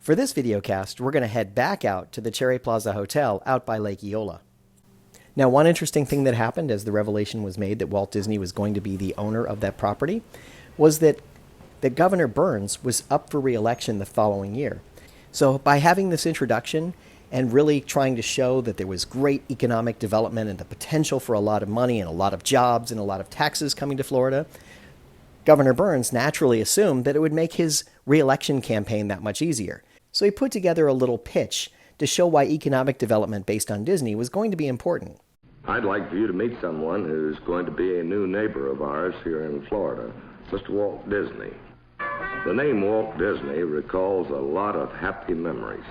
For this videocast, we're going to head back out to the Cherry Plaza Hotel out by Lake Eola. Now, one interesting thing that happened as the revelation was made that Walt Disney was going to be the owner of that property was that Governor Burns was up for re-election the following year. So by having this introduction and really trying to show that there was great economic development and the potential for a lot of money and a lot of jobs and a lot of taxes coming to Florida, Governor Burns naturally assumed that it would make his re-election campaign that much easier. So he put together a little pitch to show why economic development based on Disney was going to be important. I'd like for you to meet someone who's going to be a new neighbor of ours here in Florida, Mr. Walt Disney. The name Walt Disney recalls a lot of happy memories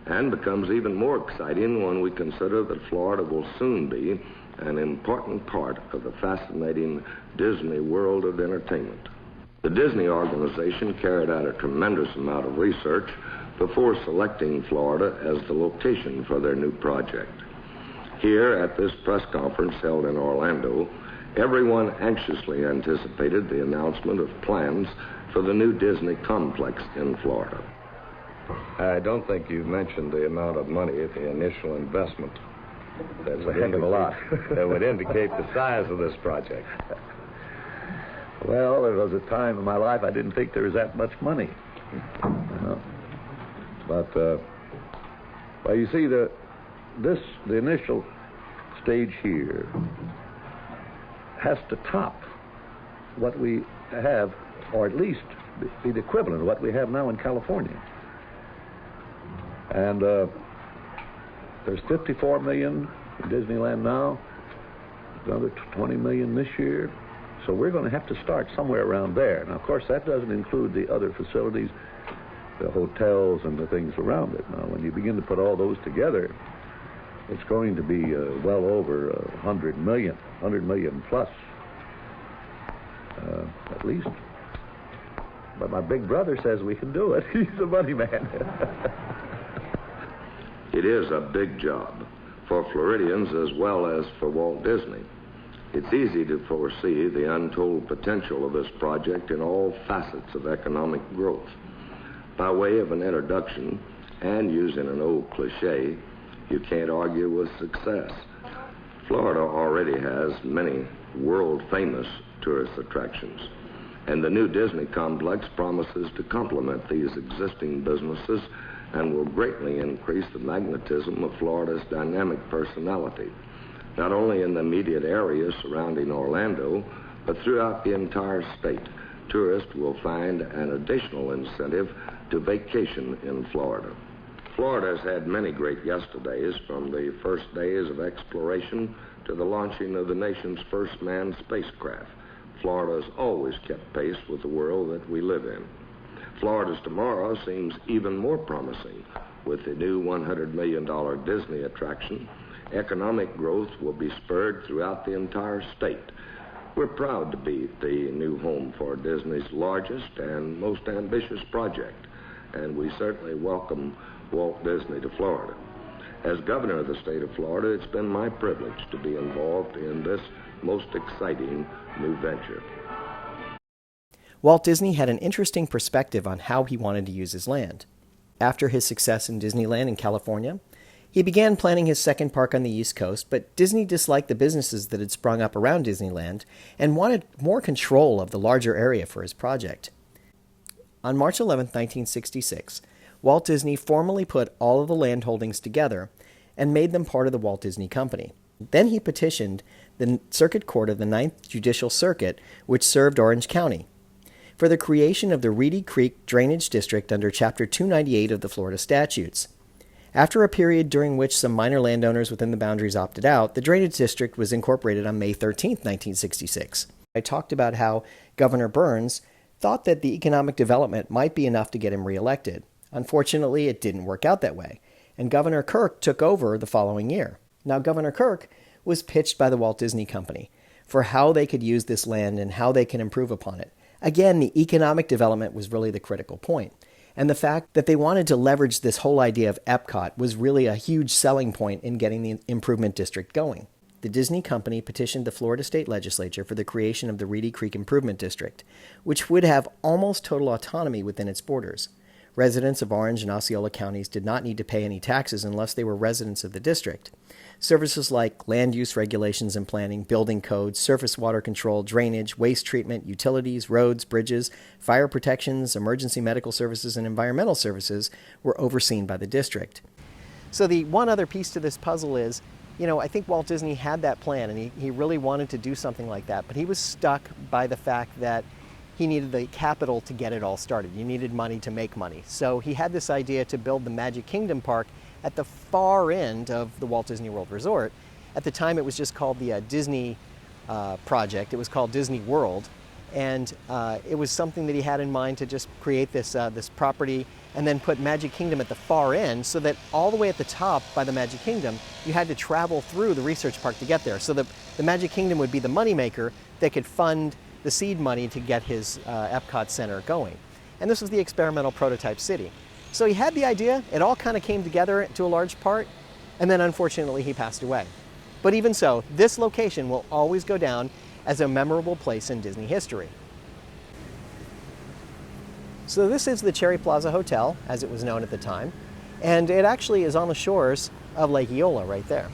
and becomes even more exciting when we consider that Florida will soon be an important part of the fascinating Disney world of entertainment. The Disney organization carried out a tremendous amount of research before selecting Florida as the location for their new project. Here at this press conference held in Orlando, everyone anxiously anticipated the announcement of plans for the new Disney complex in Florida. I don't think you mentioned the amount of money at the initial investment. That's a heck of a lot. That would indicate the size of this project. Well, there was a time in my life I didn't think there was that much money. You know? But, well, you see, the initial stage here has to top what we have, or at least be the equivalent of what we have now in California. And there's 54 million in Disneyland now, another 20 million this year. So we're going to have to start somewhere around there. Now, of course, that doesn't include the other facilities, the hotels and the things around it. Now, when you begin to put all those together, it's going to be well over 100 million plus, at least. But my big brother says we can do it. He's a money man. It is a big job for Floridians as well as for Walt Disney. It's easy to foresee the untold potential of this project in all facets of economic growth. By way of an introduction, and using an old cliche, you can't argue with success. Florida already has many world-famous tourist attractions, and the new Disney complex promises to complement these existing businesses and will greatly increase the magnetism of Florida's dynamic personality, not only in the immediate area surrounding Orlando, but throughout the entire state. Tourists will find an additional incentive to vacation in Florida. Florida has had many great yesterdays, from the first days of exploration to the launching of the nation's first manned spacecraft. Florida has always kept pace with the world that we live in. Florida's tomorrow seems even more promising. With the new $100 million Disney attraction, economic growth will be spurred throughout the entire state. We're proud to be the new home for Disney's largest and most ambitious project, and we certainly welcome Walt Disney to Florida. As governor of the state of Florida, it's been my privilege to be involved in this most exciting new venture. Walt Disney had an interesting perspective on how he wanted to use his land. After his success in Disneyland in California, he began planning his second park on the East Coast, but Disney disliked the businesses that had sprung up around Disneyland and wanted more control of the larger area for his project. On March 11, 1966, Walt Disney formally put all of the land holdings together and made them part of the Walt Disney Company. Then he petitioned the Circuit Court of the Ninth Judicial Circuit, which served Orange County, for the creation of the Reedy Creek Drainage District under Chapter 298 of the Florida Statutes. After a period during which some minor landowners within the boundaries opted out, the Drainage District was incorporated on May 13, 1966. I talked about how Governor Burns thought that the economic development might be enough to get him reelected. Unfortunately, it didn't work out that way, and Governor Kirk took over the following year. Now, Governor Kirk was pitched by the Walt Disney Company for how they could use this land and how they can improve upon it. Again, the economic development was really the critical point. And the fact that they wanted to leverage this whole idea of Epcot was really a huge selling point in getting the improvement district going. The Disney Company petitioned the Florida State Legislature for the creation of the Reedy Creek Improvement District, which would have almost total autonomy within its borders. Residents of Orange and Osceola counties did not need to pay any taxes unless they were residents of the district. Services like land use regulations and planning, building codes, surface water control, drainage, waste treatment, utilities, roads, bridges, fire protections, emergency medical services, and environmental services were overseen by the district. So the one other piece to this puzzle is, I think Walt Disney had that plan and he really wanted to do something like that, but he was stuck by the fact that he needed the capital to get it all started. You needed money to make money. So he had this idea to build the Magic Kingdom Park at the far end of the Walt Disney World Resort. At the time, it was just called the Disney project. It was called Disney World. And it was something that he had in mind to just create this property and then put Magic Kingdom at the far end so that all the way at the top by the Magic Kingdom, you had to travel through the research park to get there. So the Magic Kingdom would be the moneymaker that could fund the seed money to get his Epcot Center going. And this was the experimental prototype city. So he had the idea, it all kind of came together to a large part, and then unfortunately he passed away. But even so, this location will always go down as a memorable place in Disney history. So this is the Cherry Plaza Hotel, as it was known at the time, and it actually is on the shores of Lake Eola right there.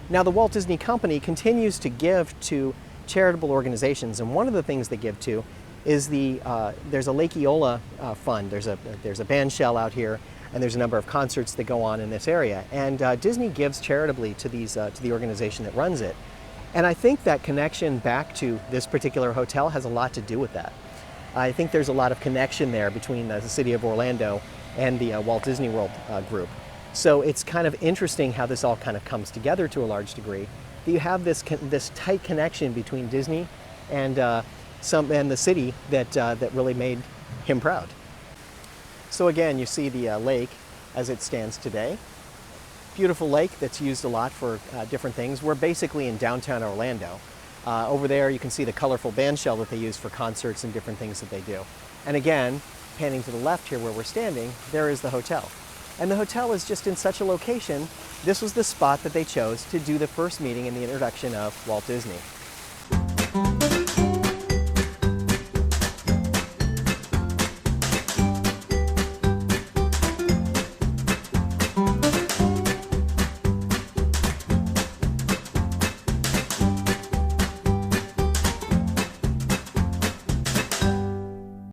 Now the Walt Disney Company continues to give to charitable organizations, and one of the things they give to is there's a Lake Eola fund. There's a band shell out here, and there's a number of concerts that go on in this area. And Disney gives charitably to the organization that runs it. And I think that connection back to this particular hotel has a lot to do with that. I think there's a lot of connection there between the city of Orlando and the Walt Disney World group. So it's kind of interesting how this all kind of comes together to a large degree. That you have this tight connection between Disney and the city that really made him proud. So again, you see the lake as it stands today. Beautiful lake that's used a lot for different things. We're basically in downtown Orlando. Over there you can see the colorful band shell that they use for concerts and different things that they do. And again, panning to the left here where we're standing, there is the hotel. And the hotel is just in such a location. This was the spot that they chose to do the first meeting and the introduction of Walt Disney.